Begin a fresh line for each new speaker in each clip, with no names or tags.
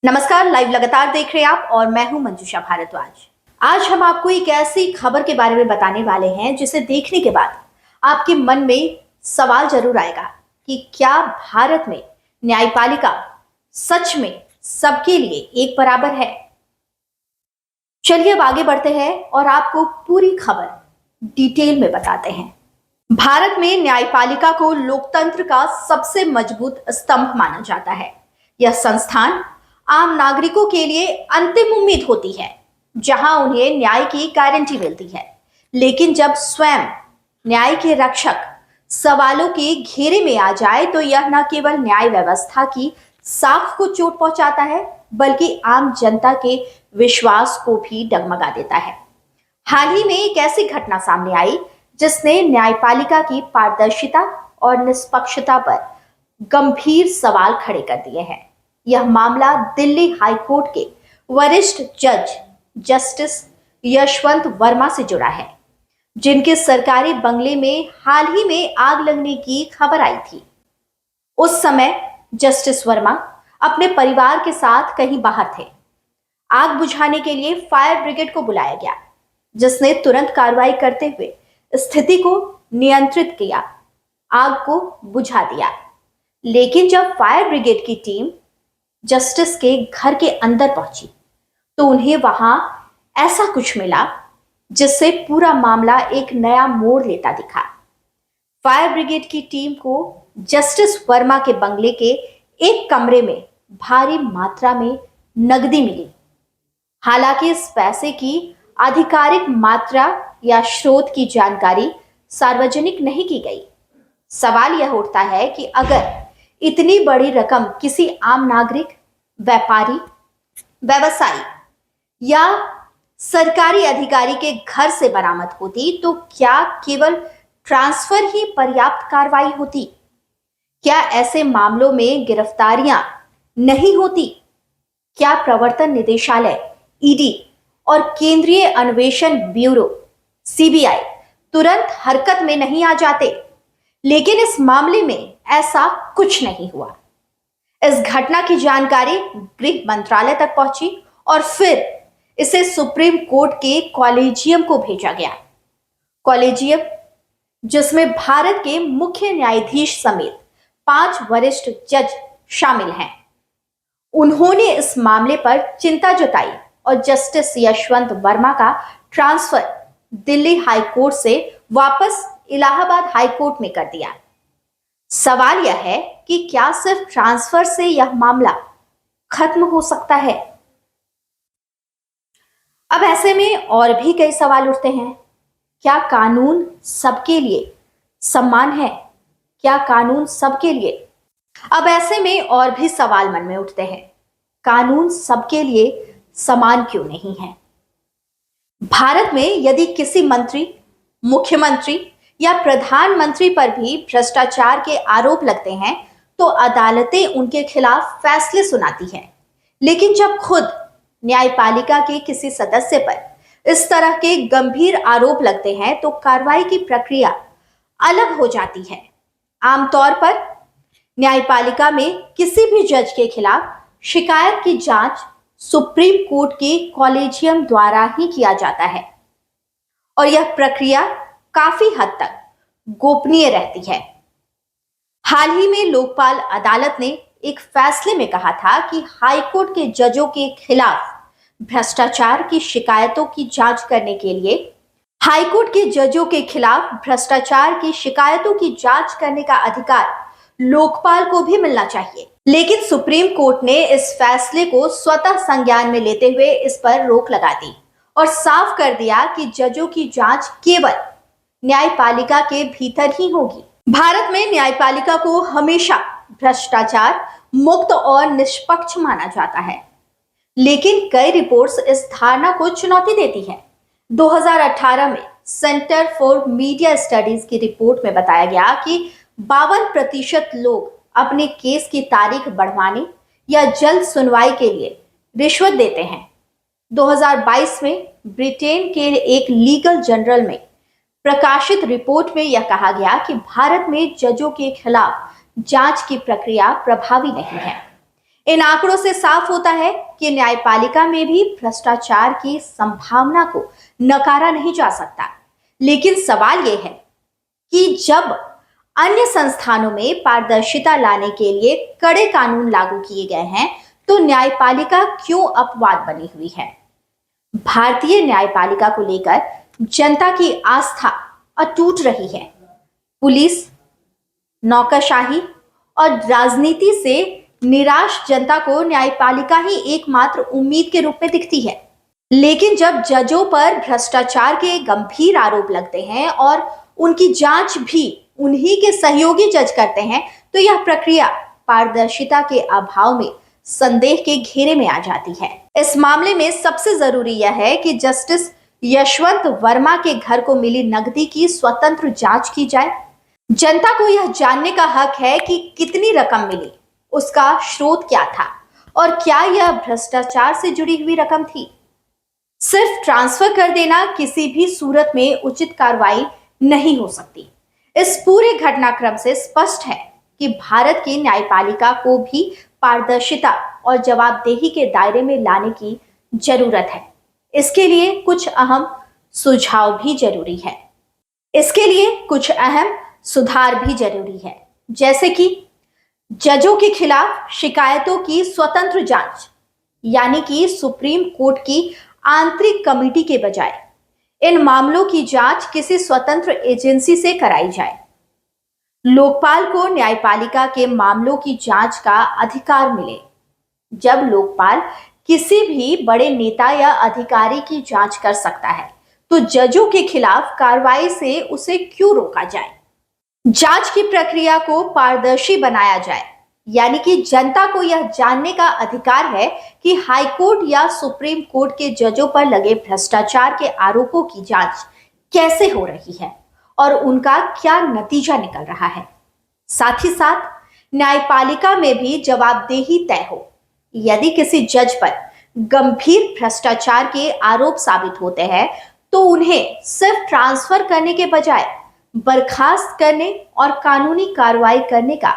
नमस्कार, लाइव लगातार देख रहे हैं आप और मैं हूं मंजुषा भारद्वाज। आज हम आपको एक ऐसी खबर के बारे में बताने वाले हैं जिसे देखने के बाद आपके मन में सवाल जरूर आएगा कि क्या भारत में न्यायपालिका सच में सबके लिए एक बराबर है। चलिए अब आगे बढ़ते हैं और आपको पूरी खबर डिटेल में बताते हैं। भारत में न्यायपालिका को लोकतंत्र का सबसे मजबूत स्तंभ माना जाता है। यह संस्थान आम नागरिकों के लिए अंतिम उम्मीद होती है, जहां उन्हें न्याय की गारंटी मिलती है। लेकिन जब स्वयं न्याय के रक्षक सवालों के घेरे में आ जाए तो यह न केवल न्याय व्यवस्था की साख को चोट पहुंचाता है, बल्कि आम जनता के विश्वास को भी डगमगा देता है। हाल ही में एक ऐसी घटना सामने आई जिसने न्यायपालिका की पारदर्शिता और निष्पक्षता पर गंभीर सवाल खड़े कर दिए हैं। यह मामला दिल्ली हाई कोर्ट के वरिष्ठ जज जस्टिस यशवंत वर्मा से जुड़ा है, जिनके सरकारी बंगले में हाल ही में आग लगने की खबर आई थी। उस समय जस्टिस वर्मा अपने परिवार के साथ कहीं बाहर थे। आग बुझाने के लिए फायर ब्रिगेड को बुलाया गया, जिसने तुरंत कार्रवाई करते हुए स्थिति को नियंत्रित किया, आग को बुझा दिया। लेकिन जब फायर ब्रिगेड की टीम जस्टिस के घर के अंदर पहुंची तो उन्हें वहां ऐसा कुछ मिला जिससे पूरा मामला एक नया मोड़ लेता दिखा। फायर ब्रिगेड की टीम को जस्टिस वर्मा के बंगले के एक कमरे में भारी मात्रा में नकदी मिली। हालांकि इस पैसे की आधिकारिक मात्रा या स्रोत की जानकारी सार्वजनिक नहीं की गई। सवाल यह उठता है कि अगर इतनी बड़ी रकम किसी आम नागरिक, व्यापारी, व्यवसायी या सरकारी अधिकारी के घर से बरामद होती तो क्या केवल ट्रांसफर ही पर्याप्त कार्रवाई होती? क्या ऐसे मामलों में गिरफ्तारियां नहीं होती? क्या प्रवर्तन निदेशालय, ईडी और केंद्रीय अन्वेषण ब्यूरो, सीबीआई तुरंत हरकत में नहीं आ जाते? लेकिन इस मामले में ऐसा कुछ नहीं हुआ। इस घटना की जानकारी गृह मंत्रालय तक पहुंची और फिर इसे सुप्रीम कोर्ट के कॉलेजियम को भेजा गया। कॉलेजियम, जिसमें भारत के मुख्य न्यायाधीश समेत 5 वरिष्ठ जज शामिल हैं, उन्होंने इस मामले पर चिंता जताई और जस्टिस यशवंत वर्मा का ट्रांसफर दिल्ली हाई कोर्ट से वापस इलाहाबाद हाई कोर्ट में कर दिया। सवाल यह है कि क्या सिर्फ ट्रांसफर से यह मामला खत्म हो सकता है? अब ऐसे में और भी कई सवाल उठते हैं। क्या कानून सबके लिए समान है? क्या कानून सबके लिए? अब ऐसे में और भी सवाल मन में उठते हैं। कानून सबके लिए समान क्यों नहीं है? भारत में यदि किसी मंत्री, मुख्यमंत्री या प्रधानमंत्री पर भी भ्रष्टाचार के आरोप लगते हैं तो अदालतें उनके खिलाफ फैसले सुनाती हैं। लेकिन जब खुद न्यायपालिका के किसी सदस्य पर इस तरह के गंभीर आरोप लगते हैं तो कार्रवाई की प्रक्रिया अलग हो जाती है। आमतौर पर न्यायपालिका में किसी भी जज के खिलाफ शिकायत की जांच सुप्रीम कोर्ट के कॉलेजियम द्वारा ही किया जाता है और यह प्रक्रिया काफी हद तक गोपनीय रहती है। हाल ही में लोकपाल अदालत ने एक फैसले में कहा था कि हाईकोर्ट के जजों के खिलाफ भ्रष्टाचार की शिकायतों की जांच करने के लिए हाईकोर्ट के जजों के खिलाफ भ्रष्टाचार की शिकायतों की जांच करने का अधिकार लोकपाल को भी मिलना चाहिए। लेकिन सुप्रीम कोर्ट ने इस फैसले को स्वतः संज्ञान में लेते हुए इस पर रोक लगा दी और साफ कर दिया कि जजों की जांच केवल न्यायपालिका के भीतर ही होगी। भारत में न्यायपालिका को हमेशा भ्रष्टाचार मुक्त और निष्पक्ष माना जाता है, लेकिन कई रिपोर्ट्स इस धारणा को चुनौती देती हैं। 2018 में सेंटर फॉर मीडिया स्टडीज की रिपोर्ट में बताया गया कि 52% लोग अपने केस की तारीख बढ़वाने या जल्द सुनवाई के लिए रिश्वत देते हैं। 2022 में ब्रिटेन के एक लीगल जर्नल में प्रकाशित रिपोर्ट में यह कहा गया कि भारत में जजों के खिलाफ जांच की प्रक्रिया प्रभावी नहीं है। इन आंकड़ों से साफ होता है कि न्यायपालिका में भी भ्रष्टाचार की संभावना को नकारा नहीं जा सकता। लेकिन सवाल यह है कि जब अन्य संस्थानों में पारदर्शिता लाने के लिए कड़े कानून लागू किए गए हैं, तो न्यायपालिका क्यों अपवाद बनी हुई है? भारतीय न्यायपालिका को लेकर जनता की आस्था अटूट रही है। पुलिस, नौकरशाही और राजनीति से निराश जनता को न्यायपालिका ही एकमात्र उम्मीद के रूप में दिखती है। लेकिन जब जजों पर भ्रष्टाचार के गंभीर आरोप लगते हैं और उनकी जांच भी उन्हीं के सहयोगी जज करते हैं, तो यह प्रक्रिया पारदर्शिता के अभाव में संदेह के घेरे में आ जाती है। इस मामले में सबसे जरूरी यह है कि जस्टिस यशवंत वर्मा के घर को मिली नकदी की स्वतंत्र जांच की जाए। जनता को यह जानने का हक है कि कितनी रकम मिली, उसका स्रोत क्या था और क्या यह भ्रष्टाचार से जुड़ी हुई रकम थी। सिर्फ ट्रांसफर कर देना किसी भी सूरत में उचित कार्रवाई नहीं हो सकती। इस पूरे घटनाक्रम से स्पष्ट है कि भारत की न्यायपालिका को भी पारदर्शिता और जवाबदेही के दायरे में लाने की जरूरत है। इसके लिए कुछ अहम सुझाव भी जरूरी है। इसके लिए कुछ अहम सुधार भी जरूरी है, जैसे कि जजों के खिलाफ शिकायतों की स्वतंत्र जांच, यानी कि सुप्रीम कोर्ट की आंतरिक कमेटी के बजाय इन मामलों की जांच किसी स्वतंत्र एजेंसी से कराई जाए। लोकपाल को न्यायपालिका के मामलों की जांच का अधिकार मिले। जब लोकपाल किसी भी बड़े नेता या अधिकारी की जांच कर सकता है, तो जजों के खिलाफ कार्रवाई से उसे क्यों रोका जाए? जांच की प्रक्रिया को पारदर्शी बनाया जाए, यानी कि जनता को यह जानने का अधिकार है कि हाईकोर्ट या सुप्रीम कोर्ट के जजों पर लगे भ्रष्टाचार के आरोपों की जांच कैसे हो रही है और उनका क्या नतीजा निकल रहा है। साथ ही साथ न्यायपालिका में भी जवाबदेही तय हो। यदि किसी जज पर गंभीर भ्रष्टाचार के आरोप साबित होते हैं, तो उन्हें सिर्फ ट्रांसफर करने के बजाय बर्खास्त करने और कानूनी कार्रवाई करने का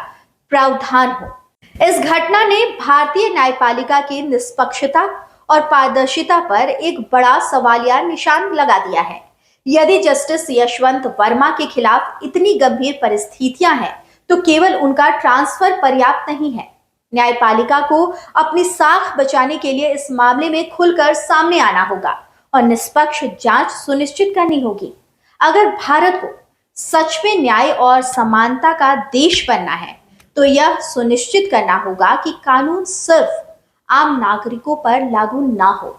प्रावधान हो। इस घटना ने भारतीय न्यायपालिका की निष्पक्षता और पारदर्शिता पर एक बड़ा सवालिया निशान लगा दिया है। यदि जस्टिस यशवंत वर्मा के खिलाफ इतनी गंभीर परिस्थितियां हैं, तो केवल उनका ट्रांसफर पर्याप्त नहीं है। न्यायपालिका को अपनी साख बचाने के लिए इस मामले में खुलकर सामने आना होगा और निष्पक्ष जांच सुनिश्चित करनी होगी। अगर भारत को सच में न्याय और समानता का देश बनना है, तो यह सुनिश्चित करना होगा कि कानून सिर्फ आम नागरिकों पर लागू ना हो,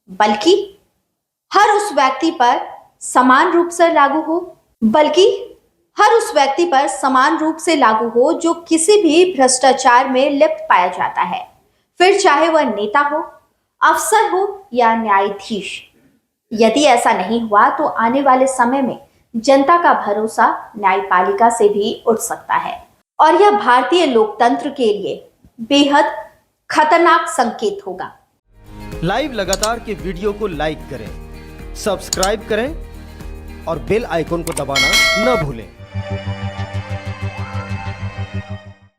बल्कि हर उस व्यक्ति पर समान रूप से लागू हो जो किसी भी भ्रष्टाचार में लिप्त पाया जाता है, फिर चाहे वह नेता हो, अफसर हो या न्यायाधीश। यदि ऐसा नहीं हुआ, तो आने वाले समय में जनता का भरोसा न्यायपालिका से भी उठ सकता है और यह भारतीय लोकतंत्र के लिए बेहद खतरनाक संकेत होगा।
लाइव लगातार के वीडियो को लाइक करें, सब्सक्राइब करें और बेल आइकन को दबाना न भूलें।